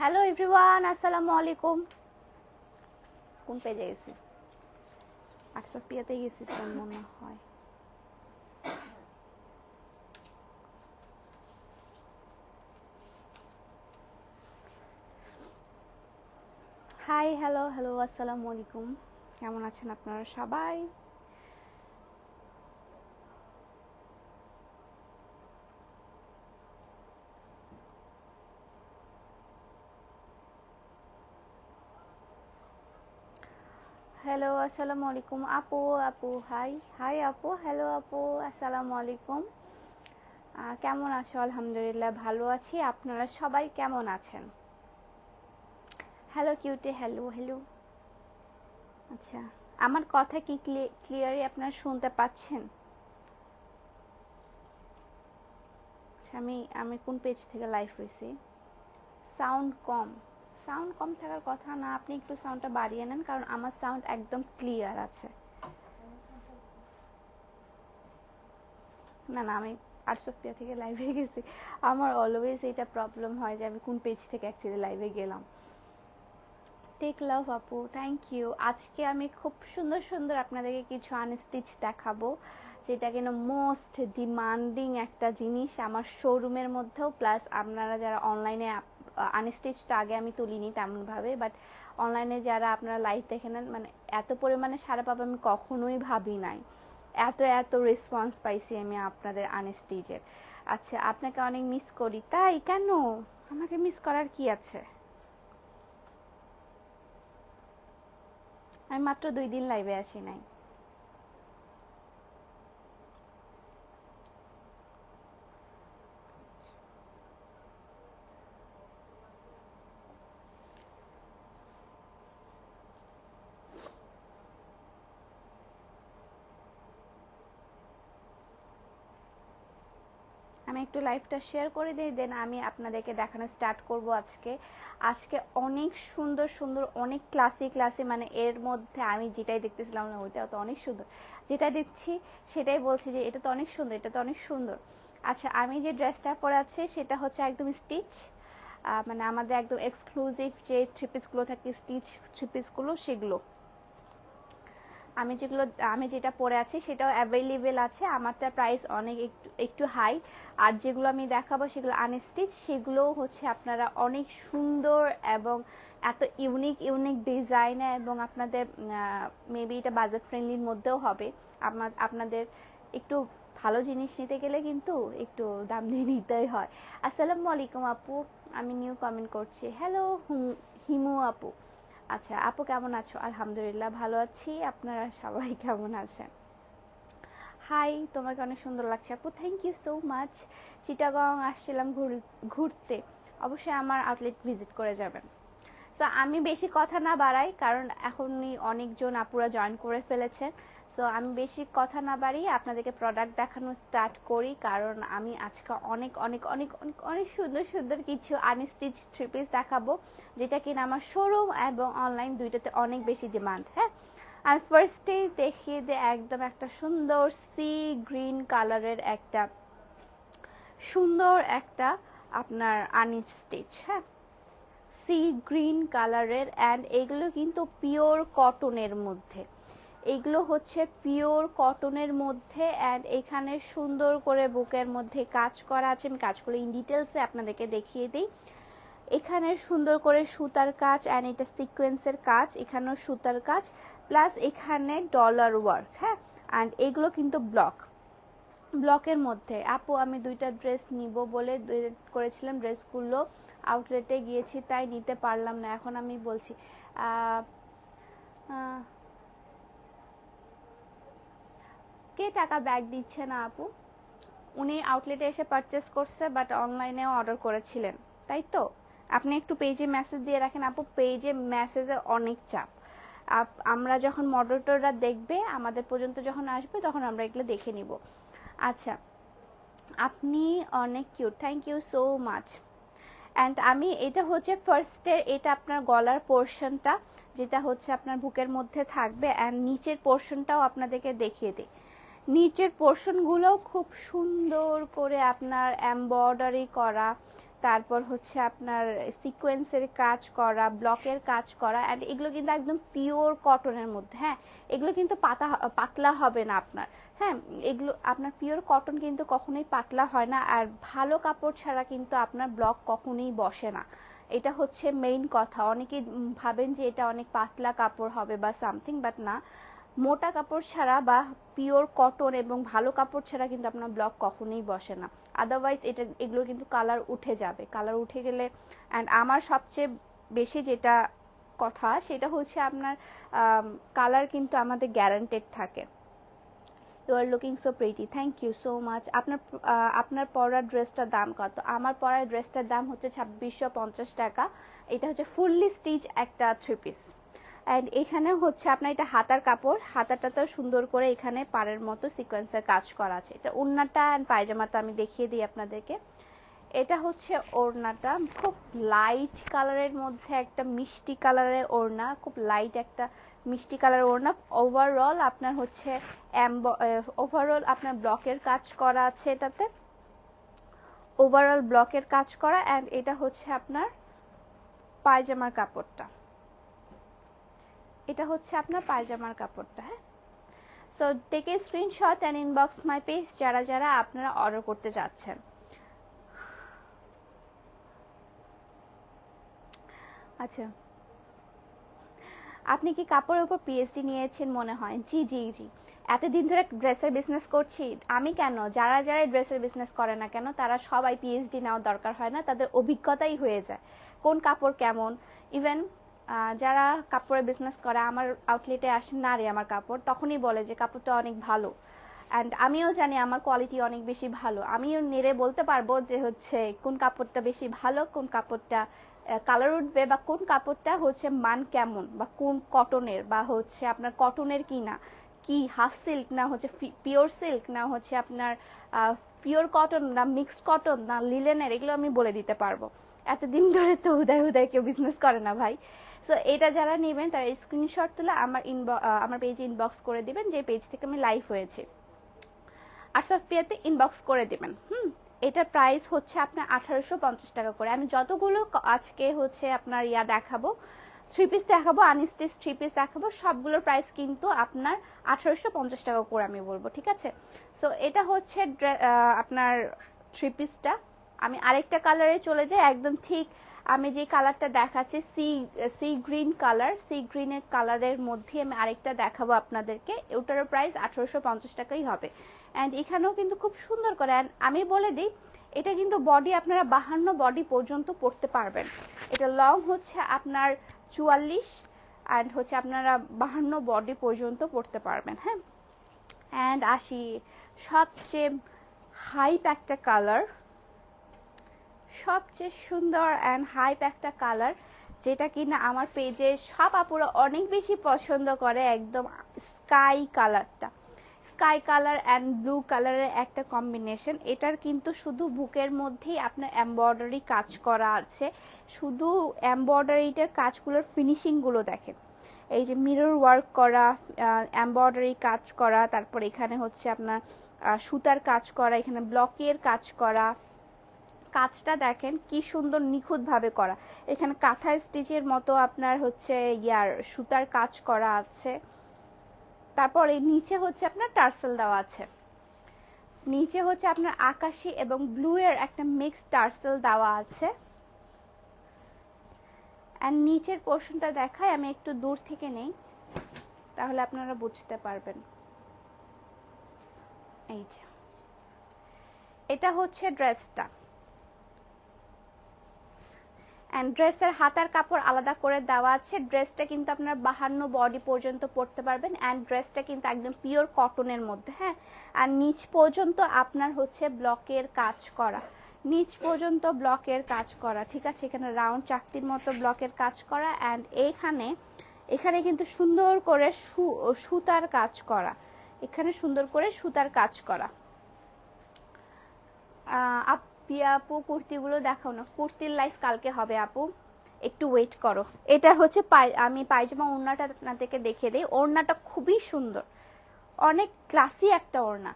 Hello everyone, আসসালামু আলাইকুম। কোন পেজে গেছি? হোয়াটসঅ্যাপে গেছি তো মনে হয়। হাই, হ্যালো হ্যালো, আসসালামু আলাইকুম। কেমন আছেন আপনারা সবাই? হ্যালো, আসসালামু আলাইকুম। আপু আপু হাই হাই আপু, হ্যালো আপু, আসসালামু আলাইকুম। কেমন আছো? আলহামদুলিল্লাহ ভালো আছি। আপনারা সবাই কেমন আছেন? Hello cutie, hello hello. আচ্ছা, আমার কথা কি ক্লিয়ারলি আপনারা শুনতে পাচ্ছেন? আচ্ছা, আমি আমি কোন পেজ থেকে লাইভ হয়েছি? সাউন্ড কম। সাউন্ড কম থাকার কথা না, আপনি একটু সাউন্ডটা বাড়িয়ে নেন, কারণ আমার সাউন্ড একদম ক্লিয়ার আছে। না না, আমি আটসপ্তিয়া থেকে লাইভে গেছি। আমার অলওয়েজ এটা প্রবলেম হয় যে আমি কোন পেজ থেকে অ্যাকচুয়ালি লাইভে গেলাম। টেক লাভ আপু, থ্যাংক ইউ। আজকে আমি খুব সুন্দর সুন্দর আপনাদেরকে কিছু আনস্টিচ দেখাবো, যেটা কিনা মোস্ট ডিমান্ডিং একটা জিনিস আমার শোরুমের মধ্যেও, প্লাস আপনারা যারা অনলাইনে আনস্টিচটা আগে আমি তুলিনি তেমনভাবে, বাট অনলাইনে যারা আপনারা লাইভ দেখে নেন, মানে এত পরিমাণে সাড়া পাবো আমি কখনোই ভাবি নাই। এত এত রেসপন্স পাইছি আমি আপনাদের আনস্টিচের। আচ্ছা, আপনাকে অনেক মিস করি। তাই কেন? আমাকে মিস করার কি আছে? আমি মাত্র 2 দিন লাইভে আসি নাই। আমি একটু লাইভটা শেয়ার করে দিই, দেন আমি আপনাদেরকে দেখানো স্টার্ট করব। আজকে আজকে অনেক সুন্দর সুন্দর, অনেক ক্লাসি ক্লাসি, মানে এর মধ্যে আমি যেটাই দেখতেছিলাম না ওইটাও তো অনেক সুন্দর, যেটা দেখছি সেটাই বলছি যে এটা তো অনেক সুন্দর, এটা তো অনেক সুন্দর। আচ্ছা, আমি যে ড্রেসটা পরে আছি সেটা হচ্ছে একদম স্টিচ, মানে আমাদের একদম এক্সক্লুসিভ যে থ্রি পিসগুলো থাকে, স্টিচ থ্রি পিসগুলো, সেগুলো আমি যেটা পরে আছি সেটাও অ্যাভেলেবেল আছে। আমারটার প্রাইস অনেক একটু একটু হাই, আর যেগুলো আমি দেখাবো সেগুলো আনস্টিচ, সেগুলো হচ্ছে আপনারা অনেক সুন্দর এবং এত ইউনিক ইউনিক ডিজাইনে, এবং আপনাদের মেবি এটা বাজেট ফ্রেন্ডলির মধ্যেও হবে। আপনাদের একটু ভালো জিনিস নিতে গেলে কিন্তু একটু দাম দিয়ে নিতেই হয়। আসসালামু আলাইকুম আপু, আমি নিউ কমেন্ট করছি। হ্যালো হিমু আপু। আচ্ছা আপু, কেমন আছো? আলহামদুলিল্লাহ ভালো আছি। আপনারা সবাই কেমন আছেন? হাই, তোমাকে অনেক সুন্দর লাগছে আপু, thank you so much. Chittagong আসছিলাম ঘুরতে, অবশ্যই আমার আউটলেট ভিজিট করে যাবেন। সো আমি বেশি কথা না বাড়াই, কারণ এখনই অনেকজন আপুরা জয়েন করে ফেলেছে। সো আমি বেশি কথা না বাড়িয়ে আপনাদেরকে প্রোডাক্ট দেখানো স্টার্ট করি, কারণ আমি আজকে অনেক অনেক অনেক অনেক অনেক সুন্দর সুন্দর কিছু আনস্টিচ থ্রি পিস দেখাবো, যেটা কিনা আমার শোরুম এবং অনলাইন দুইটাতে অনেক বেশি ডিমান্ড। হ্যাঁ, আমি ফার্স্টেই দেখিয়ে দিই একদম একটা সুন্দর সি গ্রিন কালারের একটা সুন্দর একটা আপনার আনস্টিচ। হ্যাঁ, সি গ্রিন কালারের, অ্যান্ড এগুলো কিন্তু পিওর কটনের মধ্যে, এগুলো হচ্ছে পিওর কটনের মধ্যে, অ্যান্ড এখানে সুন্দর করে বুকের মধ্যে কাজ করা আছে। আমি কাজগুলো ইন ডিটেলসে আপনাদেরকে দেখিয়ে দিই। এখানে সুন্দর করে সুতার কাজ, অ্যান্ড এটা সিকোয়েন্সের কাজ, এখানেও সুতার কাজ, প্লাস এখানে ডলার ওয়ার্ক। হ্যাঁ, অ্যান্ড এগুলো কিন্তু ব্লকের মধ্যে। আপু, আমি দুইটা ড্রেস নিব বলে করেছিলাম, ড্রেসগুলো আউটলেটে গিয়েছি তাই নিতে পারলাম না। এখন আমি বলছি কে টাকা ব্যাক দিচ্ছে না আপু? উনি আউটলেটে এসে পারচেস করছে, বাট অনলাইনেও অর্ডার করেছিলেন, তাই তো? আপনি একটু পেজে মেসেজ দিয়ে রাখেন আপু, পেজে মেসেজের অনেক চাপ। আমরা যখন মডারেটররা দেখবে, আমাদের পর্যন্ত যখন আসবে, তখন আমরা এগুলো দেখে নিব। আচ্ছা, আপনি অনেক cute, thank you so much. And আমি এটা হচ্ছে ফার্স্টে, এটা আপনার গলার পোর্শনটা, যেটা হচ্ছে আপনার বুকের মধ্যে থাকবে, অ্যান্ড নিচের পোর্শনটাও আপনাদেরকে দেখিয়ে দিই। নিচের পোর্শনগুলো খুব সুন্দর করে আপনার এমব্রয়ডারি করা, তারপর হচ্ছে আপনার সিকোয়েন্সের কাজ করা, ব্লকের কাজ করা, অ্যান্ড এগুলো কিন্তু একদম পিওর কটনের মধ্যে। হ্যাঁ, এগুলো কিন্তু পাতলা হবে না আপনার। হ্যাঁ, এগুলো আপনার পিওর কটন কিন্তু কখনোই পাতলা হয় না, আর ভালো কাপড় ছাড়া কিন্তু আপনার ব্লক কখনোই বসে না। এটা হচ্ছে মেইন কথা। অনেকে ভাবেন যে এটা অনেক পাতলা কাপড় হবে বা সামথিং, বাট না, মোটা কাপড় ছাড়া বা পিওর কটন এবং ভালো কাপড় ছাড়া কিন্তু আপনার ব্লক কখনোই বসে না। আদারওয়াইজ এগুলো কিন্তু কালার উঠে যাবে। কালার উঠে গেলে, অ্যান্ড আমার সবচেয়ে বেশি যেটা কথা সেটা হচ্ছে আপনার কালার কিন্তু আমাদের গ্যারান্টেড থাকে। You are looking so pretty, thank you so much. আপনার পরার ড্রেসটার দাম কত? আমার পরার ড্রেসটার দাম হচ্ছে 2650 টাকা। এটা হচ্ছে ফুললি স্টিচ একটা 3 পিস। অ্যান্ড এখানে হচ্ছে আপনার এটা হাতার কাপড়, হাতাটাতেও সুন্দর করে এখানে পাড়ের মতো সিকোয়েন্সের কাজ করা আছে। এটা ওড়নাটা অ্যান্ড পায়জামাটা আমি দেখিয়ে দিই আপনাদেরকে। এটা হচ্ছে ওড়নাটা, খুব লাইট কালারের মধ্যে একটা মিষ্টি কালারের ওড়না, খুব লাইট একটা মিষ্টি কালারের ওড়না। ওভারঅল আপনার হচ্ছে আপনার ব্লকের কাজ করা আছে এটাতে, ওভারঅল ব্লকের কাজ করা। অ্যান্ড এটা হচ্ছে আপনার পায়জামার কাপড়টা, এটা হচ্ছে আপনার পায়জামার কাপড়টা। হ্যাঁ, so take a screenshot and inbox my page যারা যারা আপনারা অর্ডার করতে যাচ্ছেন। আচ্ছা, আপনি কি কাপড়ের উপর পিএইচডি নিয়েছেন মনে হয়? জি জি জি, এতদিন ধরে ড্রেসের বিজনেস করছি আমি, কেন যারা যারা ড্রেসের বিজনেস করে না কেন তারা সবাই পিএইচডি নেওয়ার দরকার হয় না, তাদের অভিজ্ঞতাই হয়ে যায় কোন কাপড় কেমন। ইভেন যারা কাপড়ের বিজনেস করে আমার আউটলেটে আসেন না রে আমার কাপড়, তখনই বলে যে কাপড়টা অনেক ভালো। অ্যান্ড আমিও জানি আমার কোয়ালিটি অনেক বেশি ভালো, আমিও নেড়ে বলতে পারবো যে হচ্ছে কোন কাপড়টা বেশি ভালো, কোন কাপড়টা কালার উঠবে, বা কোন কাপড়টা হচ্ছে মান কেমন, বা কোন কটনের, বা হচ্ছে আপনার কটনের কি না, কি হাফ সিল্ক না হচ্ছে পিওর সিল্ক, না হচ্ছে আপনার পিওর কটন না মিক্সড কটন না লিলেনের, এগুলো আমি বলে দিতে পারবো। এতদিন ধরে তো উদয় উদয় কেউ বিজনেস করে না ভাই। সো এটা যারা নেবেন তারা স্ক্রিনশট তুলে আমার পেজে ইনবক্স করে দিবেন, যে পেজ থেকে আমি লাইভ হয়েছি, আর সফিয়াতে ইনবক্স করে দিবেন। এটার প্রাইস হচ্ছে আপনার 1850 টাকা করে। আমি যতগুলো আজকে হচ্ছে আপনার দেখাবো, 3 পিস দেখাবো, আনস্টিচ 3 পিস দেখাবো, সবগুলোর প্রাইস কিন্তু আপনার 1850 টাকা করে আমি বলবো, ঠিক আছে? সো এটা হচ্ছে আপনার 3 পিসটা। আমি আরেকটা কালারে চলে যাই, একদম ঠিক আমি যে কালারটা দেখাচ্ছি সি গ্রিন কালার, সি গ্রিনের কালারের মধ্যে আমি আরেকটা দেখাবো আপনাদেরকে, ওটারও প্রাইস 1850 টাকাই হবে। অ্যান্ড এখানেও কিন্তু খুব সুন্দর করে, অ্যান্ড আমি বলে দিই এটা কিন্তু বডি আপনারা 52 বডি পর্যন্ত পরতে পারবেন। এটা লং হচ্ছে আপনার 44, অ্যান্ড হচ্ছে আপনারা 52 বডি পর্যন্ত পরতে পারবেন। হ্যাঁ, অ্যান্ড আসি সবচেয়ে হাইপ একটা কালার, সবচেয়ে সুন্দর অ্যান্ড হাইপ একটা কালার, যেটা কিনা আমার পেজে সব আপুরা অনেক বেশি পছন্দ করে, একদম স্কাই কালারটা, স্কাই কালার অ্যান্ড ব্লু কালারের একটা কম্বিনেশন। এটার কিন্তু শুধু বুকের মধ্যেই আপনার এমব্রয়ডারি কাজ করা আছে, শুধু এমব্রয়ডারিটার কাজগুলোর ফিনিশিংগুলো দেখেন, এই যে মিরর ওয়ার্ক করা, এমব্রয়ডারি কাজ করা, তারপর এখানে হচ্ছে আপনার সুতার কাজ করা, এখানে ব্লকের কাজ করা, কাজটা দেখেন কি সুন্দর নিখুঁতভাবে করা। এখানে কাঁথা স্টিচের মতো আপনার হচ্ছে সুতার কাজ করা আছে। তারপর এই নিচে হচ্ছে আপনার টার্সেল দেওয়া আছে, নিচে হচ্ছে আপনার আকাশি এবং ব্লু এর একটা মিক্স টার্সেল দেওয়া আছে। আর নিচের পোর্শনটা দেখায়, আমি একটু দূর থেকে নেই তাহলে আপনারা বুঝতে পারবেন। এই যে এটা হচ্ছে ড্রেসটা, অ্যান্ড ড্রেসের হাতার কাপড় আলাদা করে দেওয়া আছে। ড্রেসটা কিন্তু আপনার 52 বডি পর্যন্ত পরতে পারবেন, অ্যান্ড ড্রেসটা কিন্তু একদম পিওর কটনের মধ্যে। হ্যাঁ, আর নিচ পর্যন্ত আপনার হচ্ছে ব্লকের কাজ করা, নিচ পর্যন্ত ব্লকের কাজ করা, ঠিক আছে? এখানে রাউন্ড চাকতির মতো ব্লকের কাজ করা, অ্যান্ড এখানে কিন্তু সুন্দর করে সুতার কাজ করা, এখানে সুন্দর করে সুতার কাজ করা। আপু কুর্তিগুলো দেখাও না, কুর্তির লাইফ কালকে হবে আপু, একটু ওয়েট করো। এটার হচ্ছে আমি পায়জামা ওড়নাটা আপনাদেরকে দেখিয়ে দিই। ওড়নাটা খুবই সুন্দর, অনেক ক্লাসি একটা ওড়না,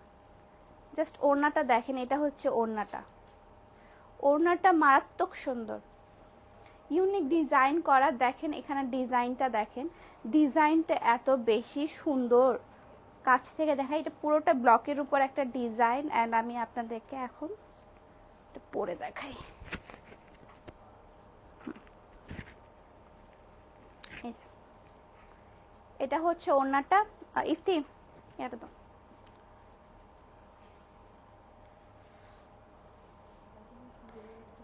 জাস্ট ওড়নাটা দেখেন, এটা হচ্ছে ওড়নাটা, ওড়নাটা মারাত্মক সুন্দর, ইউনিক ডিজাইন করা। দেখেন এখানে ডিজাইনটা দেখেন, ডিজাইনটা এত বেশি সুন্দর। কাছ থেকে দেখা, এটা পুরোটা ব্লকের উপর একটা ডিজাইন। অ্যান্ড আমি আপনাদেরকে এখন এটা পরে দেখাই। এটা হচ্ছে ওড়নাটা। ইফতি এটা তো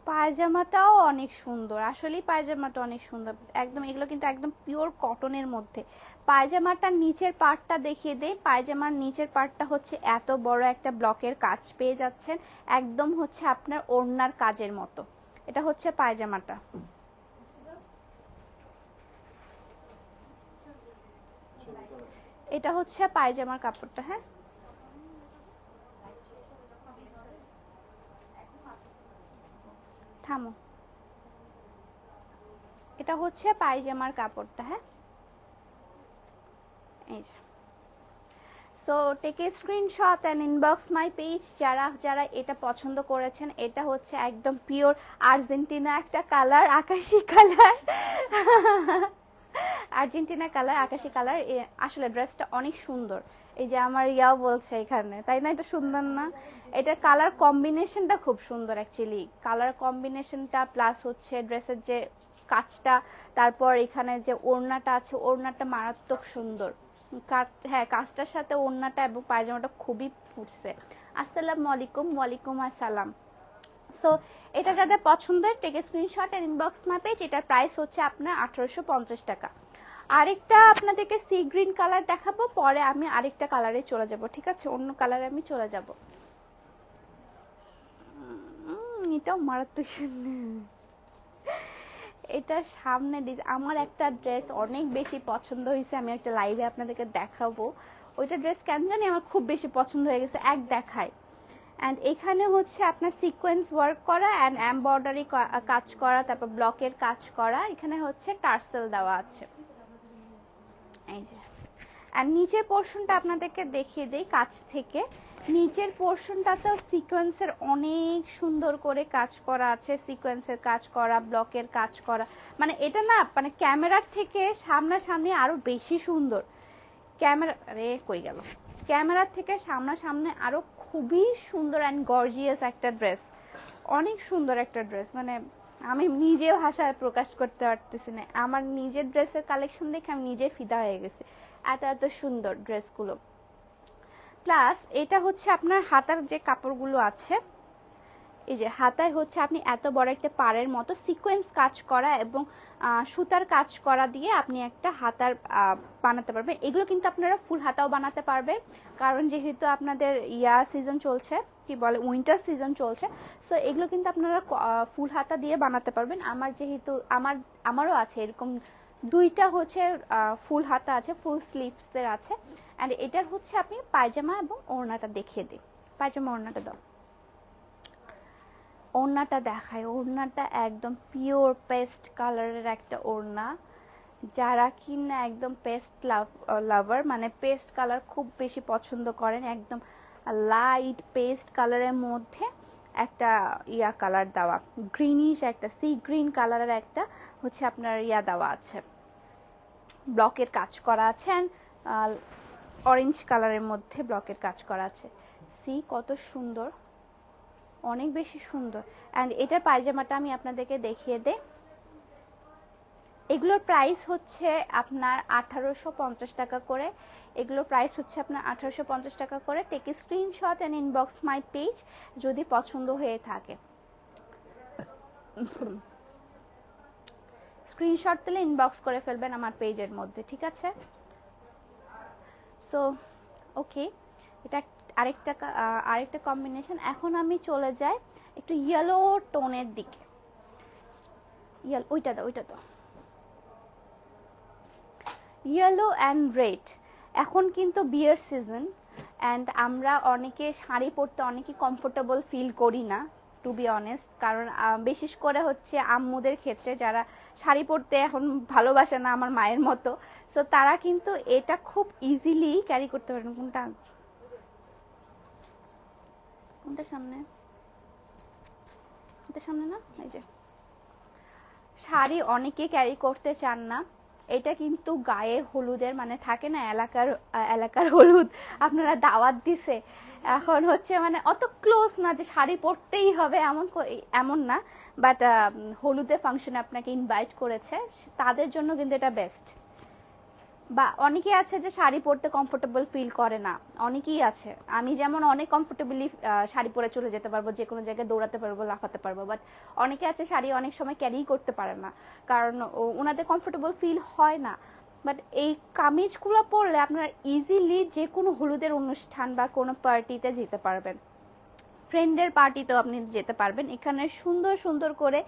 পায়জামাটাও অনেক সুন্দর, আসলেই পায়জামাটা অনেক সুন্দর একদম। এগুলো কিন্তু একদম পিওর কটনের মধ্যে। পায়জামাটার নিচের পার্টটা দেখিয়ে দেই। পায়জামার নিচের পার্টটা হচ্ছে এত বড় একটা ব্লকের কাজ পেয়ে যাচ্ছেন, একদম হচ্ছে আপনার ওড়নার কাজের মতো। এটা হচ্ছে পায়জামাটা। এটা হচ্ছে পায়জামার কাপড়টা। হ্যাঁ, থামো। এটা হচ্ছে পায়জামার কাপড়টা। হ্যাঁ, এই যে। So take a screenshot and inbox my page যারা যারা এটা পছন্দ করেছেন। এটা হচ্ছে একদম পিওর আর্জেন্টিনা একটা কালার, আকাশি কালার। আর্জেন্টিনা কালার, আকাশি কালার। আসলে ড্রেসটা অনেক সুন্দর। এই যে আমার ইয়াও বলছে এখানে, তাই না? এটা সুন্দর না? এটার কালার কম্বিনেশনটা খুব সুন্দর অ্যাকচুয়ালি। কালার কম্বিনেশনটা প্লাস হচ্ছে ড্রেসের যে কাজটা, তারপর এখানে যে ওড়নাটা আছে, ওড়নাটা মারাত্মক সুন্দর। হ্যাঁ, কাজটার সাথে ওড়নাটা এবং পায়জামাটা খুবই ফুটছে। আসসালামু আলাইকুম। ওয়ালাইকুম আসসালাম। সো এটা যাদের পছন্দের take screenshot and inbox my page. এটার প্রাইস হচ্ছে আপনার 1850 টাকা। আরেকটা আপনাদেরকে সি গ্রিন কালার দেখাবো, পরে আমি আরেকটা কালারে চলে যাব, ঠিক আছে? অন্য কালারে আমি চলে যাব। এটাও মারাত্মক সুন্দর। এটার সামনে আমার একটা ড্রেস অনেক বেশি পছন্দ হয়েছে, আমি একটা লাইভে আপনাদেরকে দেখাবো। ওইটা ড্রেস কেন জানি আমার খুব বেশি পছন্দ হয়ে গেছে, এক দেখায়। অ্যান্ড এখানে হচ্ছে আপনার সিকোয়েন্স ওয়ার্ক করা অ্যান্ড এমব্রয়ডারি কাজ করা, তারপর ব্লকের কাজ করা। এখানে হচ্ছে টার্সেল দেওয়া আছে, এই যে। আর নিচের পোর্শনটা আপনাদেরকে দেখিয়ে দেই কাছ থেকে। নিচের পোর্শনটাতেও সিকোয়েন্সের অনেক সুন্দর করে কাজ করা আছে, সিকোয়েন্সের কাজ করা, ব্লকের কাজ করা। মানে এটা না, মানে ক্যামেরার থেকে সামনাসামনি আরো বেশি সুন্দর। ক্যামেরা আরে কই গেল, ক্যামেরার থেকে সামনাসামনি আরো খুবই সুন্দর অ্যান্ড গর্জিয়াস একটা ড্রেস। অনেক সুন্দর একটা ড্রেস, মানে আমি নিজে ভাষায় প্রকাশ করতে পারতেছি না। আমার নিজের ড্রেসের কালেকশন দেখে আমি নিজে ফিদা হয়ে গেছি, এত এত সুন্দর ড্রেসগুলো। প্লাস এটা হচ্ছে আপনার হাতার যে কাপড়গুলো আছে, এই যে হাতায় হচ্ছে আপনি এত বড় একটা পাড়ের মতো সিকোয়েন্স কাজ করা এবং সুতার কাজ করা দিয়ে আপনি একটা হাতার বানাতে পারবেন। এগুলো কিন্তু আপনারা ফুল হাতাও বানাতে পারবেন, কারণ যেহেতু আপনাদের সিজন চলছে, কি বলে, উইন্টার সিজন চলছে। সো এগুলো কিন্তু আপনারা ফুল হাতা দিয়ে বানাতে পারবেন। আমার যেহেতু আমারও আছে এরকম দুইটা হচ্ছে ফুল হাতা আছে, ফুল স্লিভসের আছে। অ্যান্ড এটার হচ্ছে আপনি পায়জামা এবং ওড়নাটা দেখিয়ে দিই। পায়জামা ওড়নাটা দাও, ওড়নাটা দেখায়। ওড়নাটা একদম পিওর পেস্ট কালারের একটা ওড়না। যারা কিনা একদম পেস্ট লাভার, মানে পেস্ট কালার খুব বেশি পছন্দ করেন, একদম লাইট পেস্ট কালারের মধ্যে একটা কালার দেওয়া, গ্রিনিশ একটা সি গ্রিন কালারের একটা হচ্ছে আপনার দেওয়া আছে, ব্লকের কাজ করা আছে। অরেঞ্জ কালারের মধ্যে ব্লকের কাজ করা আছে। সি কত সুন্দর, অনেক বেশি সুন্দর। অ্যান্ড এটার পায়জামাটা আমি আপনাদেরকে দেখিয়ে দেই। এগুলোর প্রাইস হচ্ছে আপনার 1850 টাকা করে। এগুলোর প্রাইস হচ্ছে আপনার 1850 টাকা করে। Take a screenshot and inbox my page যদি পছন্দ হয়ে থাকে। স্ক্রিনশট দিলে ইনবক্স করে ফেলবেন আমার পেজের মধ্যে, ঠিক আছে? সো ওকে, এটা আরেকটা কম্বিনেশন। এখন আমি চলে যাই একটু ইয়েলো টোনের দিকে। ওইটা দাও ইয়েলো অ্যান্ড রেড। এখন কিন্তু বিয়ের সিজন, অ্যান্ড আমরা অনেকে শাড়ি পরতে অনেকে কমফোর্টেবল ফিল করি না, টু বি অনেস্ট। কারণ বিশেষ করে হচ্ছে আম্মুদের ক্ষেত্রে, যারা শাড়ি পরতে এখন ভালোবাসে না আমার মায়ের মতো, সো তারা কিন্তু এটা খুব ইজিলি ক্যারি করতে পারেন। কোনটা সামনে, এটা সামনে না, এই যে শাড়ি অনেকে ক্যারি করতে চান না, এটা কিন্তু গায়ে হলুদের মানে থাকে না এলাকার হলুদ, আপনারা দাওয়াত দিছে, এখন হচ্ছে মানে অত ক্লোজ না যে শাড়ি পরতেই হবে এমন না, বাট হলুদের ফাংশনে আপনাকে ইনভাইট করেছে, তাদের জন্য কিন্তু এটা বেস্ট। বা অনেকেই আছে যে শাড়ি পরতে কমফোর্টেবল ফিল করে না, অনেকেই আছে, আমি যেমন অনেক কমফোর্টেবলি শাড়ি পরে চলে যেতে পারবো, যে কোনো জায়গায় দৌড়াতে পারবো, লাফাতে পারবো, বাট অনেকে আছে শাড়ি অনেক সময় ক্যারি করতে পারে না, কারণ ওনাদের কমফোর্টেবল ফিল হয় না। বাট এই কামিজগুলো পরলে আপনারা ইজিলি যে কোনো হলুদের অনুষ্ঠান বা কোনো পার্টিতে যেতে পারবেন, ফ্রেন্ডের পার্টিতেও আপনি যেতে পারবেন। এখানে সুন্দর সুন্দর করে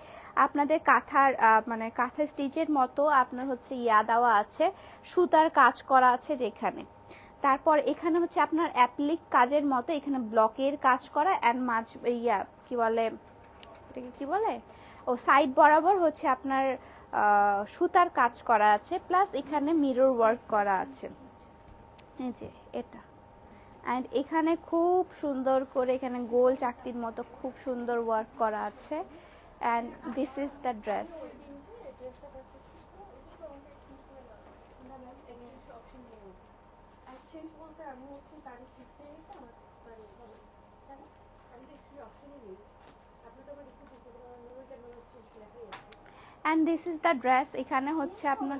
আপনাদের কাঁথার মানে কাঁথা স্টিচের মতো আপনার হচ্ছে দেওয়া আছে, সুতার কাজ করা আছে যেখানে, তারপর এখানে হচ্ছে আপনার অ্যাপ্লিক কাজের মতো এখানে ব্লকের কাজ করা, অ্যান্ড মাঝ কি বলে এটাকে কি বলে, ও সাইড বরাবর হচ্ছে আপনার সুতার কাজ করা আছে, প্লাস এখানে মিরর ওয়ার্ক করা আছে, এই যে এটা। অ্যান্ড এখানে খুব সুন্দর করে এখানে গোল চাকতির মতো খুব সুন্দর ওয়ার্ক করা আছে, and this is the dress. And this is the dress. এখানে হচ্ছে আপনার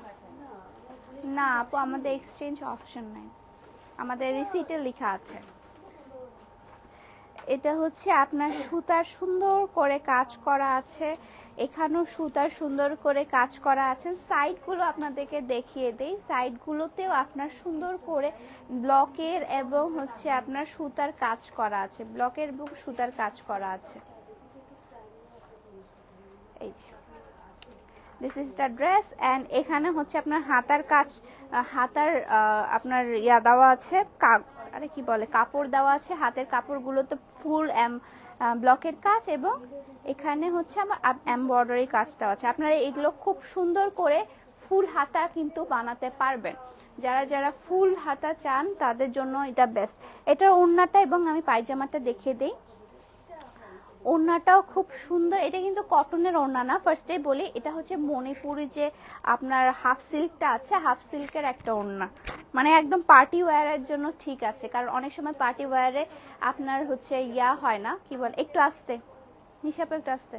না আপু, আমাদের এক্সচেঞ্জ অপশন নাই, আমাদের রিসিটে লেখা আছে। এটা হচ্ছে আপনার সুতার সুন্দর করে কাজ করা আছে, এখানেও সুতার সুন্দর করে কাজ করা আছে। সাইডগুলো আপনাদেরকে দেখিয়ে দেই, সাইডগুলোতেও আপনার সুন্দর করে ব্লকের এবং হচ্ছে আপনার সুতার কাজ করা আছে, ব্লকের এবং সুতার কাজ করা আছে। এই যে this is the dress. And এখানে হচ্ছে আপনার হাতার কাজ, হাতার আপনার দেওয়া আছে, আরে কি বলে কাপড় দেওয়া আছে, হাতের কাপড়গুলোতে ফুল ব্লকের কাজ, এবং এখানে হচ্ছে আমার এমব্রয়ডারি কাজটা আছে। আপনারা এগুলো খুব সুন্দর করে ফুল হাতা কিন্তু বানাতে পারবেন, যারা যারা ফুল হাতা চান তাদের জন্য এটা বেস্ট। এটার ওড়নাটা এবং আমি পায়জামাটা দেখিয়ে দিই, ওড়নাটাও খুব সুন্দর, এটা কিন্তু কটনের ওড়না না, ফার্স্টেই বলি এটা হচ্ছে মণিপুরি যে আপনার হাফ সিল্কটা আছে, হাফ সিল্কের একটা ওড়না, মানে একদম পার্টি ওয়্যারের জন্য ঠিক আছে, কারণ অনেক সময় পার্টি ওয়্যারে আপনার হচ্ছে হয় না, কি বল একটু আসতে হিসাব একটু আসতে,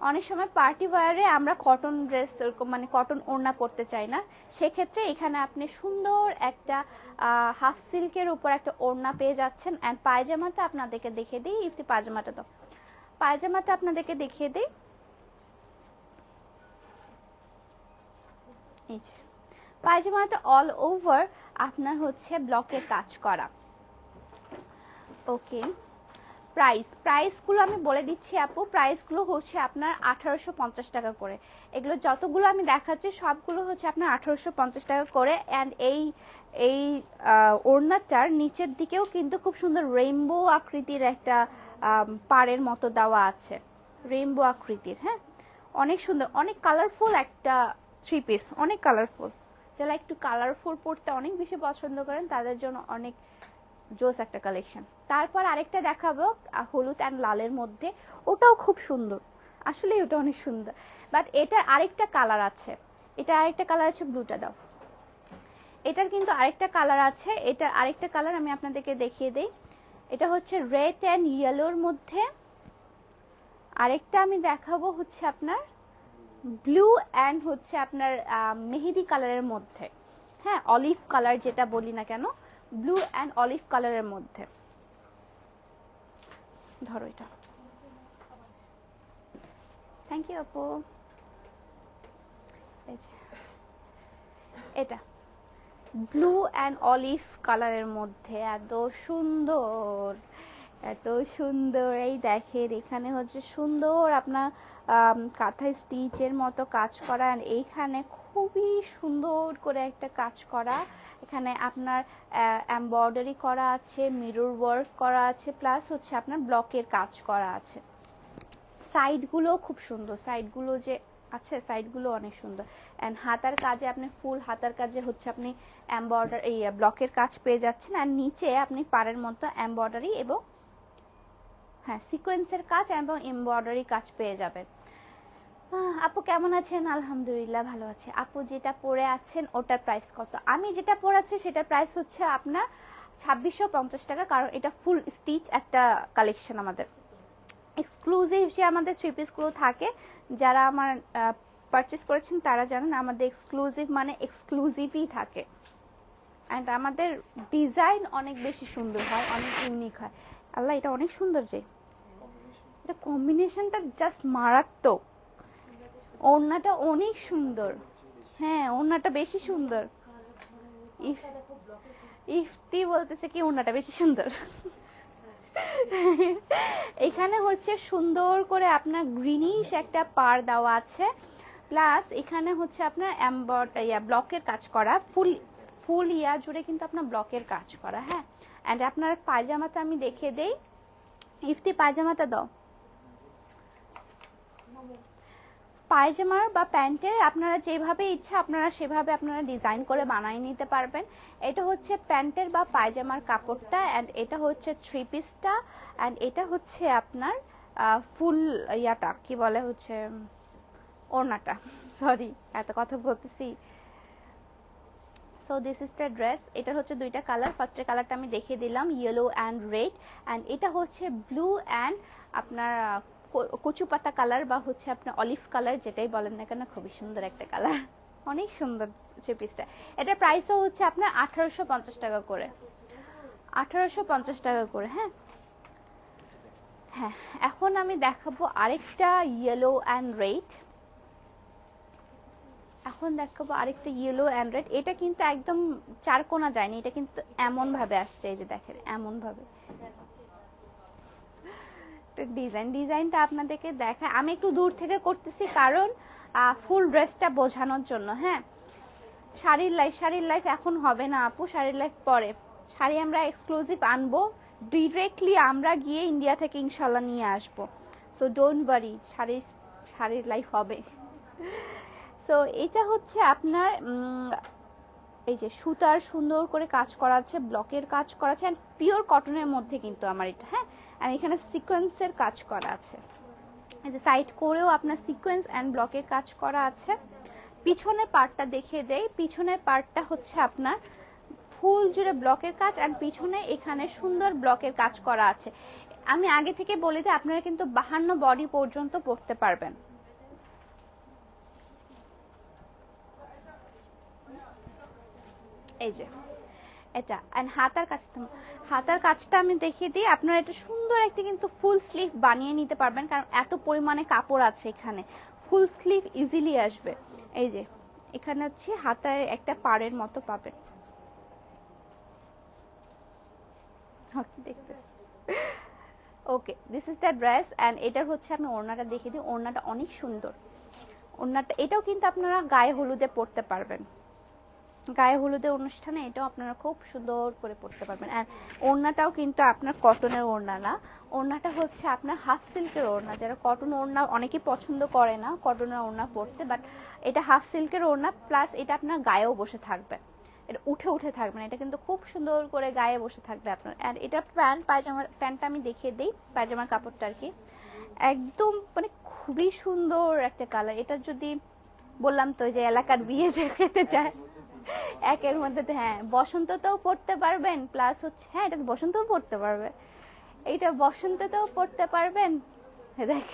অনেক সময় পার্টি ওয়্যারে আমরা কটন ড্রেস এরকম মানে কটন ওড়না পরতে চাই না, সেক্ষেত্রে এখানে আপনি সুন্দর একটা হাফ সিল্কের উপর একটা ওড়না পেয়ে যাচ্ছেন। অ্যান্ড পায়জামাটা আপনাদেরকে দেখিয়ে দিই, ইফতি পায়জামাটা তো পায়জামাটা আপনাদেরকে দেখিয়ে দিই, এই যে পায়জামাটা অল ওভার আপনার হচ্ছে ব্লকের কাজ করা। ওকে, প্রাইসগুলো আমি বলে দিচ্ছি আপু, প্রাইসগুলো হচ্ছে আপনার 1850 টাকা করে, এগুলো যতগুলো আমি দেখাচ্ছি সবগুলো হচ্ছে আপনার 1850 টাকা করে। অ্যান্ড এই ওড়নাটার নিচের দিকেও কিন্তু খুব সুন্দর রেইনবো আকৃতির একটা পাড়ের মতো দেওয়া আছে, রেইনবো আকৃতির, হ্যাঁ অনেক সুন্দর, অনেক কালারফুল একটা থ্রি পিস, অনেক কালারফুল, যারা একটু কালারফুল পরতে অনেক বেশি পছন্দ করেন তাদের জন্য অনেক জোস একটা কালেকশন। তারপর আরেকটা দেখাবো হলুদ অ্যান্ড লালের মধ্যে, ওটাও খুব সুন্দর, আসলে ওটা অনেক সুন্দর, বাট এটার আরেকটা কালার আছে, এটা আরেকটা কালার আছে, ব্লুটা দাও, এটার কিন্তু আরেকটা কালার আছে, এটার আরেকটা কালার আমি আপনাদেরকে দেখিয়ে দেই, এটা হচ্ছে রেড অ্যান্ড ইয়েলোর মধ্যে, আরেকটা আমি দেখাবো হচ্ছে আপনার ব্লু অ্যান্ড হচ্ছে আপনার মেহেদি কালারের মধ্যে, হ্যাঁ অলিভ কালার যেটা বলি না কেন, ব্লু অ্যান্ড অলিভ কালারের মধ্যে। ধরো এটা, থ্যাংক ইউ আপু, এটা ব্লু অ্যান্ড অলিভ কালারের মধ্যে এত সুন্দর, এত সুন্দর, এই দেখেন এখানে হচ্ছে সুন্দর আপনার কাঁথা স্টিচের মতো কাজ করা, আর এইখানে খুবই সুন্দর করে একটা কাজ করা, এখানে আপনার এমব্রয়ডারি করা আছে, মিরর ওয়ার্ক করা আছে, প্লাস হচ্ছে আপনার ব্লকের কাজ করা আছে, সাইডগুলো খুব সুন্দর, সাইডগুলো যে আছে সাইডগুলো অনেক সুন্দর। অ্যান্ড হাতার কাজে আপনি ফুল হাতার কাজে হচ্ছে আপনি এমব্রয়ডারি ব্লকের কাজ পেয়ে যাচ্ছেন, আর নিচে আপনি পাড়ের মতো এমব্রয়ডারি এবং হ্যাঁ, সিকোয়েন্সের কাজ এবং এমব্রয়ডারি কাজ পেয়ে যাবেন। আপু কেমন আছেন? আলহামদুলিল্লাহ ভালো আছি। আপু যেটা পরে আছেন ওটার প্রাইস কত? আমি যেটা পরে আছি সেটার প্রাইস হচ্ছে আপনার 2650 টাকা, কারণ এটা ফুল স্টিচ একটা কালেকশন আমাদের। এক্সক্লুসিভ যে আমাদের থ্রি পিসগুলো থাকে, যারা আমার পারচেস করেছেন তারা জানেন আমাদের এক্সক্লুসিভ মানে এক্সক্লুসিভই থাকে। অ্যান্ড আমাদের ডিজাইন অনেক বেশি সুন্দর হয়, অনেক ইউনিক হয়। আল্লাহ, এটা অনেক সুন্দর যে এটা কম্বিনেশনটা জাস্ট মারাত্মক। ওড়নাটা অনেক সুন্দর। হ্যাঁ, ওড়নাটা বেশি সুন্দর। ইফতি বলতেছে কি ওড়নাটা বেশি সুন্দর। এখানে হচ্ছে সুন্দর করে আপনার গ্রিনিশ একটা পাড় দেওয়া আছে, প্লাস এখানে হচ্ছে আপনার ব্লকের কাজ করা, ফুল ইয়া জুড়ে কিন্তু আপনার ব্লকের কাজ করা। হ্যাঁ, অ্যান্ড আপনার পায়জামাটা আমি দেখিয়ে দেই। ইফতি পায়জামাটা দাও। পায়জামার বা প্যান্টের আপনারা যেভাবে ইচ্ছা আপনারা সেভাবে আপনারা ডিজাইন করে বানিয়ে নিতে পারবেন। এটা হচ্ছে প্যান্টের বা পায়জামার কাপড়টা, অ্যান্ড এটা হচ্ছে থ্রি পিসটা, অ্যান্ড এটা হচ্ছে আপনার ফুল ইয়াটা কি বলে হচ্ছে ওড়নাটা। সরি, এত কথা বলতেছি। So this is the dress. এটা হচ্ছে দুইটা কালার। ফার্স্টের কালারটা আমি দেখিয়ে দিলাম, ইয়েলো অ্যান্ড রেড, অ্যান্ড এটা হচ্ছে ব্লু অ্যান্ড আপনার কচু পাতা কালার বা হচ্ছে আপনার অলিভ কালার, যেটাই বলেন না কেন, খুবই সুন্দর একটা কালার, অনেক সুন্দর থ্রি পিসটা। এটার প্রাইসও হচ্ছে আপনার 1850 টাকা করে, 1850 টাকা করে। হ্যাঁ হ্যাঁ, এখন আমি দেখাবো আরেকটা ইয়েলো অ্যান্ড রেড। এখন দেখাবো আরেকটা ইয়েলো অ্যান্ড রেড। এটা কিন্তু একদম চার কোনা যায়নি, এটা কিন্তু এমন ভাবে আসছে, এই যে দেখেন এমন ভাবে ডিজাইনটা আপনাদেরকে দেখায়। আমি একটু দূর থেকে করতেছি কারণ ফুল ড্রেসটা বোঝানোর জন্য। হ্যাঁ, শাড়ির লাইফ এখন হবে না আপু, শাড়ির লাইফ পরে। শাড়ি আমরা এক্সক্লুসিভ আনবো, ডিরেক্টলি আমরা গিয়ে ইন্ডিয়া থেকে ইনশাল্লাহ নিয়ে আসবো। সো ডোন্ট ওয়ারি, শাড়ির লাইফ হবে। সো এটা হচ্ছে আপনার এই যে সুতার সুন্দর করে কাজ করা আছে, ব্লকের কাজ করা আছে, এন্ড পিওর কটনের মধ্যে কিন্তু আমার এটা। হ্যাঁ, আর এখানে সিকোয়েন্সের কাজ করা আছে, এই যে সাইড করেও আপনার সিকোয়েন্স এন্ড ব্লকের কাজ করা আছে। পিছনের পার্টটা দেখিয়ে দেই। পিছনের পার্টটা হচ্ছে আপনার ফুল জুড়ে ব্লকের কাজ, এন্ড পিছনে এখানে সুন্দর ব্লকের কাজ করা আছে। আমি আগে থেকে বলে দিই, আপনারা কিন্তু 52 বডি পর্যন্ত পরতে পারবেন। এই যে এটা, এন্ড হাতার কাজটা আমি দেখিয়ে দিই। আপনারা এটা সুন্দর একটা কিন্তু ফুল স্লিভ বানিয়ে নিতে পারবেন, কারণ এত পরিমাণে কাপড় আছে এখানে, ফুল স্লিভ ইজিলি আসবে। এই যে এখানে হচ্ছে হাতায় একটা পাড়ের মতো পাবেন। Okay, this is the dress, and এটার হচ্ছে আমি ওড়নাটা দেখিয়ে দিই। ওড়নাটা অনেক সুন্দর। ওড়নাটা এটাও কিন্তু আপনারা গায়ে হলুদে পরতে পারবেন, গায়ে হলুদের অনুষ্ঠানে এটাও আপনারা খুব সুন্দর করে পরতে পারবেন। আর ওড়নাটাও কিন্তু আপনার কটনের ওড়না না, ওড়নাটা হচ্ছে আপনার হাফ সিল্কের ওড়না। যারা কটন ওড়না অনেকেই পছন্দ করে না কটনের ওড়না পরতে, বাট এটা হাফ সিল্কের ওড়না, প্লাস এটা আপনার গায়েও বসে থাকবে, এটা উঠে থাকবে না, এটা কিন্তু খুব সুন্দর করে গায়ে বসে থাকবে আপনার। আর এটা প্যান্টটা আমি দেখিয়ে দিই, পায়জামার কাপড়টা আর কি, একদম মানে খুবই সুন্দর একটা কালার। এটা যদি বললাম তো যে এলাকার বিয়ে দেখতে চায় একের মধ্যে, হ্যাঁ বসন্ততেও পড়তে পারবেন, প্লাস হচ্ছে হ্যাঁ এটা বসন্তও পড়তে পারবে, এইটা বসন্ততেও পড়তে পারবেন। দেখ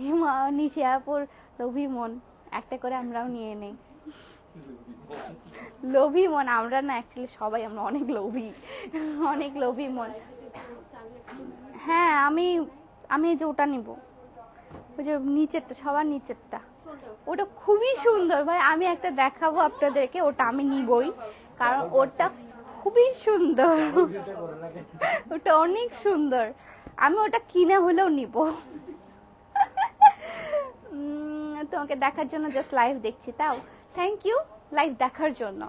হিমা নিচে আপুর লোভী মন, একটা করে আমরাও নিয়ে নেই। লোভী মন আমরা না, অ্যাকচুয়ালি সবাই আমরা অনেক লোভী মন। হ্যাঁ, আমি যে ওটা নিব, ওই যে নিচেরটা, সবার নিচেরটা, ওটা খুবই সুন্দর ভাই। আমি একটা দেখাবো আপনাদেরকে, ওটা আমি নিবই, কারণ ওটা খুবই সুন্দর, ওটা অনেক সুন্দর। আমি ওটা কিনে হলেও নিব। তোমাকে দেখার জন্য জাস্ট লাইভ দেখছি, তাও থ্যাংক ইউ লাইভ দেখার জন্য।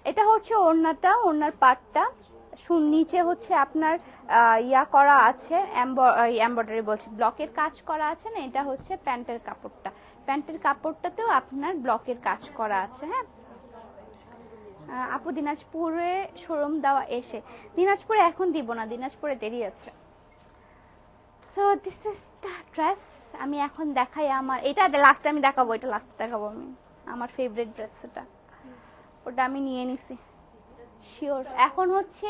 এটা হচ্ছে ওড়নাটা, ওড়নার পাটটা নিচে হচ্ছে আপনার ইয়া করা আছে, এমব্রয়ডারি বলছি, ব্লকের কাজ করা আছে না। এটা হচ্ছে প্যান্টের কাপড়টা, প্যান্টের কাপড়টাতেও আপনার ব্লকের কাজ করা আছে। হ্যাঁ আপু দিনাজপুরে শোরুম দেওয়া এসে, দিনাজপুরে এখন দিব না, দিনাজপুরে দেরি আছে। So this is the dress. আমি এখন দেখাই আমার, এটা লাস্টে আমি দেখাবো, এটা লাস্টে দেখাবো আমি আমার ফেভারিট ড্রেস। ওটা আমি নিয়ে নিছি শিওর। এখন হচ্ছে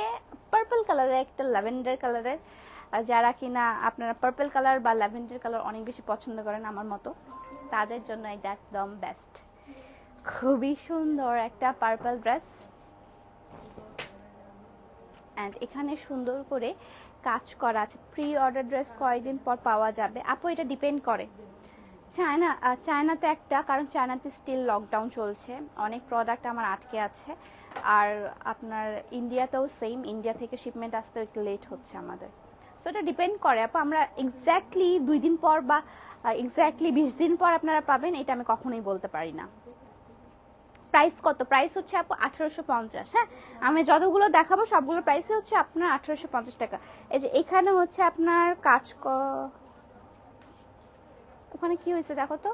পার্পল কালারের, একটা ল্যাভেন্ডার কালারের, যারা কিনা আপনারা পার্পল কালার বা ল্যাভেন্ডার কালার অনেক বেশি পছন্দ করেন আমার মতো, তাদের জন্য এটা একদম বেস্ট। খুবই সুন্দর একটা পার্পল ড্রেস, অ্যান্ড এখানে সুন্দর করে কাজ করা আছে। প্রি অর্ডার ড্রেস কয়েকদিন পর পাওয়া যাবে আপু, এটা ডিপেন্ড করে চায়নাতে একটা, কারণ চায়নাতে স্টিল লকডাউন চলছে, অনেক প্রোডাক্ট আমার আটকে আছে। আর আপনার ইন্ডিয়াতেও সেম, ইন্ডিয়া থেকে শিপমেন্ট আসতে একটু লেট হচ্ছে আমাদের। সো এটা ডিপেন্ড করে আপু, আমরা এক্স্যাক্টলি 2 দিন পর বা এক্স্যাক্টলি 20 দিন পর আপনারা পাবেন এটা আমি কখনোই বলতে পারি না। প্রাইস কত? প্রাইস হচ্ছে আপু 1850। হ্যাঁ, আমি যতগুলো দেখাবো সবগুলো প্রাইসে হচ্ছে আপনার 1850 টাকা। এই যে এখানে হচ্ছে আপনার ওখানে কি হয়েছে দেখো তো,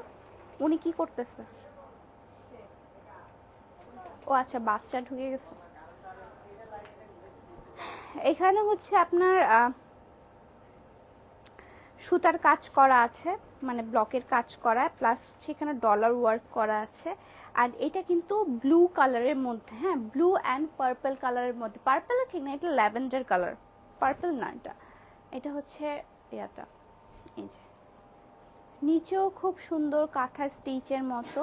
উনি কি করতেছে? ও আচ্ছা, বাচ্চা ঢুকে গেছে। এখানে হচ্ছে আপনার সুতার কাজ করা আছে, মানে ব্লকের কাজ করা, প্লাস হচ্ছে এখানে ডলার ওয়ার্ক করা আছে। আর এটা কিন্তু ব্লু কালারের মধ্যে, হ্যাঁ ব্লু অ্যান্ড পার্পল কালারের মধ্যে। পার্পল ঠিক না, এটা ল্যাভেন্ডার কালার, পার্পল না এটা, এটা হচ্ছে ইয়াটা। এই যে নিচেও খুব সুন্দর কাঁথা স্টিচের মতো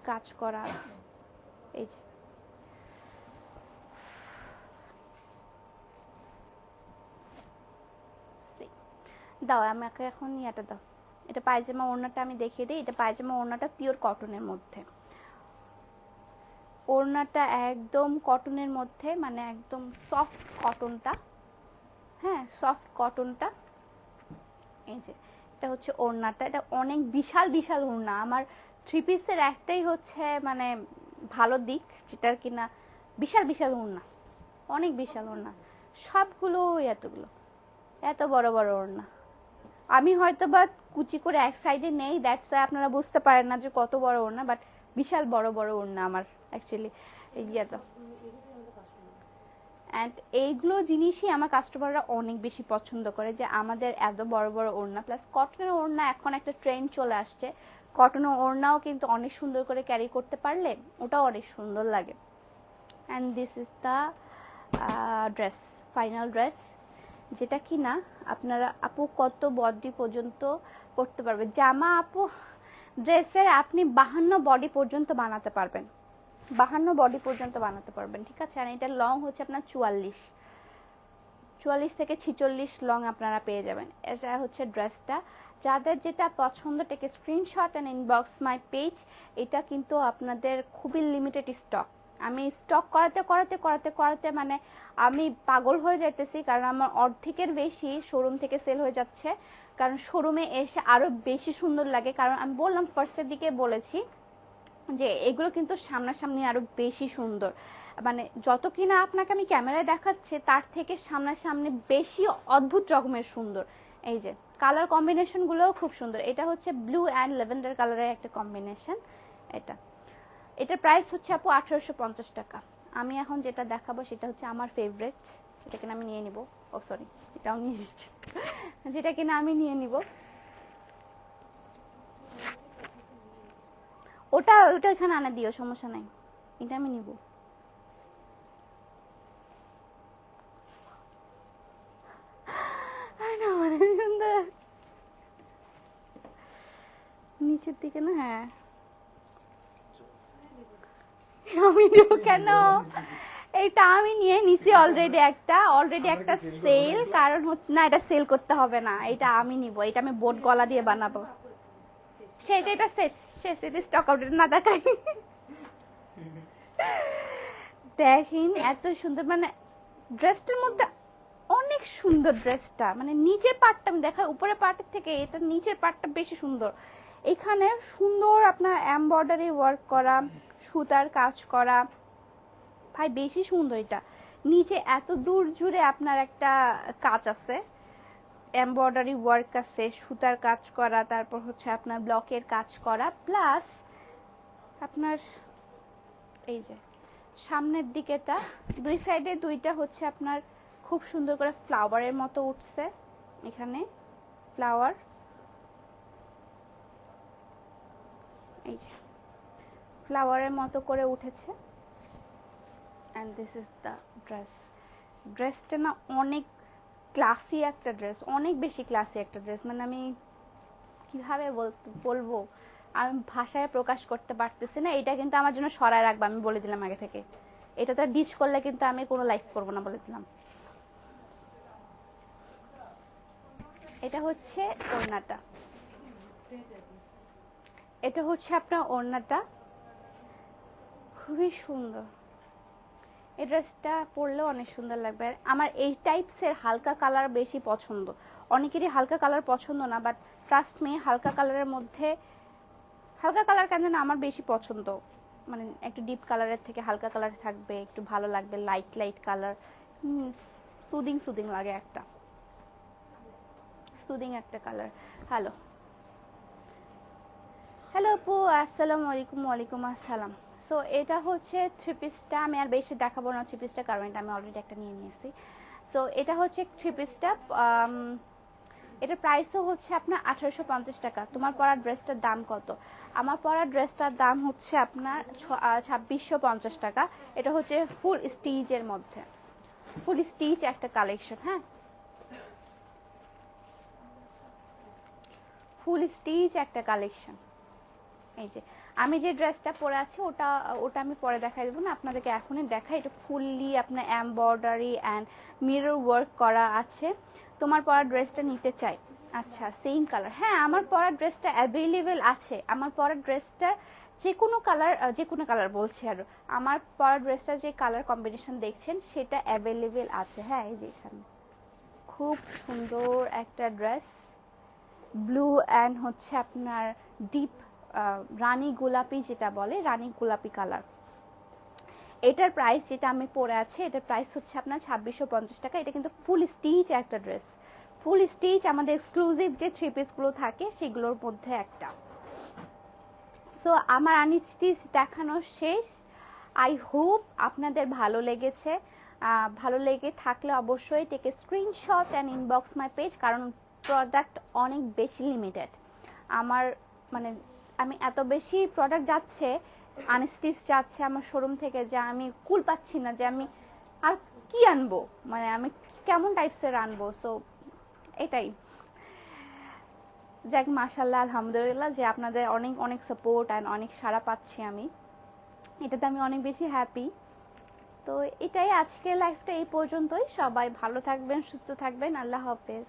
কাজ করা আছে। এই যে দাও আমাকে এখন ইয়াটা দাও, এটা পায়জামা ওড়নাটা আমি দেখিয়ে দিই। এটা পায়জামা ওড়নাটা পিওর কটনের মধ্যে, ওড়নাটা একদম কটনের মধ্যে, মানে একদম সফট কটনটা, হ্যাঁ সফট কটনটা। এই যে এটা হচ্ছে ওড়নাটা, এটা অনেক বিশাল বিশাল ওড়না। আমার 3 পিসের একটাই হচ্ছে মানে ভালো দিক, যেটার কিনা বিশাল বিশাল ওড়না, অনেক বিশাল ওড়না, সবগুলো এতগুলো এত বড় বড় ওড়না। আমি হয়তো বা কুচি করে এক সাইডে নেই, দ্যাটস ওয়াই আপনারা বুঝতে পারেন না যে কত বড় ওড়না, বাট বিশাল বড় বড় ওড়না আমার অ্যাকচুয়ালি ইয়েটা। অ্যান্ড এইগুলো জিনিসই আমার কাস্টমাররা অনেক বেশি পছন্দ করে, যে আমাদের এত বড় বড় ওড়না, প্লাস কটনের ওড়না এখন একটা ট্রেন্ড চলে আসছে। কটনের ওড়নাও কিন্তু অনেক সুন্দর করে ক্যারি করতে পারলে ওটাও অনেক সুন্দর লাগে। And this is the dress, final dress, যেটা কি না আপনারা আপু কত বডি পর্যন্ত পরতে পারবে। জামা আপু ড্রেসের আপনি 52 বডি পর্যন্ত বানাতে পারবেন, 52 বডি পর্যন্ত বানাতে পারবেন, ঠিক আছে। আর এটা লং হচ্ছে আপনার 44 থেকে 46 লং আপনারা পেয়ে যাবেন। এটা হচ্ছে ড্রেসটা। যাদের যেটা পছন্দ টেকে screenshot and inbox my page. এটা কিন্তু আপনাদের খুবই লিমিটেড স্টক, আমি স্টক করাতে করাতে করাতে করাতে মানে আমি পাগল হয়ে যাইতেছি, কারণ আমার অর্ধেকের বেশি শোরুম থেকে সেল হয়ে যাচ্ছে। কারণ শোরুমে এসে আরো বেশি সুন্দর লাগে, কারণ আমি বললাম ফার্স্টের দিকে বলেছি যে এগুলো কিন্তু সামনাসামনি আরো বেশি সুন্দর, মানে যত কিনা আপনাকে আমি ক্যামেরায় দেখাচ্ছি তার থেকে সামনাসামনি বেশি অদ্ভুত রকমের সুন্দর। এই যে কালার কম্বিনেশন গুলোও খুব সুন্দর। এটা হচ্ছে ব্লু অ্যান্ড ল্যাভেন্ডার কালারের একটা কম্বিনেশন। এটার প্রাইস হচ্ছে আপু 1850 টাকা। আমি এখন যেটা দেখাবো সেটা হচ্ছে আমার ফেভারিট, যেটা কিনা আমি নিয়ে নিব। ও সরি, এটাও নিয়ে নিচ্ছি, যেটা কিনা আমি নিয়ে নিব। ওটা এখানে আনা দিও, সমস্যা নাই, এটা আমি নিব। সুন্দর নিচের দিকে না, হ্যাঁ আমি নিব কেন, এটা আমি নিয়ে নিছি অলরেডি একটা সেল, কারণ হচ্ছে না এটা সেল করতে হবে না, এটা আমি নিব, এটা আমি বোট গলা দিয়ে বানাবো। সেটা এটা শেষ এটা স্টক আউট না দেখাই। দেখেন এত সুন্দর, মানে ড্রেসটার মধ্যে অনেক সুন্দর ড্রেসটা, মানে নিচের পার্টটা আমি দেখাই উপরের পার্টের থেকে এটা নিচের পার্টটা বেশি সুন্দর। এখানে সুন্দর আপনার এমব্রয়ডারি ওয়ার্ক করা, সুতার কাজ করা, ভাই বেশি সুন্দর। এটা নিচে এত দূর জুড়ে আপনার একটা কাজ আছে, এমব্রয়ডারি ওয়ার্ক আছে, সুতার কাজ করা, তারপর হচ্ছে আপনার ব্লকের কাজ করা, প্লাস আপনার এই যে সামনের দিকেটা দুই সাইডে দুইটা হচ্ছে আপনার খুব সুন্দর করে ফ্লাওয়ারের মতো উঠছে এখানে। ফ্লাওয়ার, এই যে ফ্লাওয়ারের মতো করে উঠেছে। And this is the dress. ড্রেসটা না অনেক ক্লাসি একটা ড্রেস, অনেক বেশি ক্লাসি একটা ড্রেস, মানে আমি কিভাবে বলবো, আমি ভাষায় প্রকাশ করতে পারতেছি না। এটা কিন্তু আমার জন্য সরায় রাখবো, আমি বলে দিলাম আগে থেকে। এটা তো ডিশ করলে কিন্তু আমি কোনো লাইফ করবো না, বলে দিলাম। এটা হচ্ছে ওড়নাটা, এটা হচ্ছে আপনার ওড়নাটা, খুবই সুন্দর। এই ড্রেসটা পরলেও অনেক সুন্দর লাগবে। আমার এই টাইপসের হালকা কালার বেশি পছন্দ। অনেকেরই হালকা কালার পছন্দ না, বাট ট্রাস্ট মি, হালকা কালারের মধ্যে, হালকা কালার কেন না আমার বেশি পছন্দ, মানে একটু ডিপ কালারের থেকে হালকা কালার থাকবে, একটু ভালো লাগবে, light light colour, soothing soothing লাগে, একটা সুদিং একটা কালার। হ্যালো হ্যালো আপু, আসসালামু আলাইকুম। ওয়ালাইকুম আসসালাম। সো এটা হচ্ছে থ্রি পিসটা, আমি আর বেশি দেখাবো না থ্রি পিসটা, কারণ এটা আমি অলরেডি একটা নিয়ে নিয়েছি। সো এটা হচ্ছে থ্রি পিসটা, এটার প্রাইসও হচ্ছে আপনার 1850 টাকা। তোমার পরা ড্রেসটার দাম কত? আমার পরা ড্রেসটার দাম হচ্ছে আপনার 2650 টাকা। এটা হচ্ছে ফুল স্টিচের মধ্যে, ফুল স্টিচ একটা কালেকশন। হ্যাঁ, ফুল স্টিচ একটা কালেকশন। এই যে আমি যে ড্রেসটা পরে আছি ওটা ওটা আমি পরে দেখাই দেবো না, আপনাদেরকে এখনই দেখাই। এটা ফুললি আপনার এমব্রয়ডারি অ্যান্ড মিরর ওয়ার্ক করা আছে। তোমার পরা ড্রেসটা নিতে চাই। আচ্ছা, সেম কালার। হ্যাঁ, আমার পরা ড্রেসটা অ্যাভেলেবেল আছে। আমার পরা ড্রেসটা যে কোনো কালার বলছি, আর আমার পরা ড্রেসটা যে কালার কম্বিনেশন দেখছেন সেটা অ্যাভেলেবেল আছে। হ্যাঁ, এই যে এখানে খুব সুন্দর একটা ড্রেস, ব্লু অ্যান্ড হচ্ছে আপনার ডিপ রানী গোলাপি, যেটা বলে রানী গোলাপি কালার। এটার প্রাইস, যেটা আমি পরে আছি, এটার প্রাইস হচ্ছে আপনার 2650 টাকা। এটা কিন্তু ফুল স্টিচ একটা ড্রেস, ফুল স্টিচ, আমাদের এক্সক্লুসিভ যে থ্রি পিসগুলো থাকে সেগুলোর মধ্যে একটা। সো আমার আনস্টিচ দেখানো শেষ। আই হোপ আপনাদের ভালো লেগেছে। ভালো লেগে থাকলে অবশ্যই take a screenshot and inbox my page, কারণ প্রোডাক্ট অনেক বেশি লিমিটেড। আমার মানে আমি এত বেশি প্রোডাক্ট যাচ্ছে, আনস্টিচ যাচ্ছে আমার শোরুম থেকে, যে আমি কুল পাচ্ছি না যে আমি আর কি আনবো, মানে আমি কেমন টাইপসের আনবো। সো এটাই, যাক মাশাআল্লাহ, আলহামদুলিল্লাহ যে আপনাদের অনেক অনেক সাপোর্ট অ্যান্ড অনেক সাড়া পাচ্ছি আমি, এটাতে আমি অনেক বেশি হ্যাপি। তো এটাই, আজকের লাইফটা এই পর্যন্তই। সবাই ভালো থাকবেন, সুস্থ থাকবেন, আল্লাহ হাফেজ।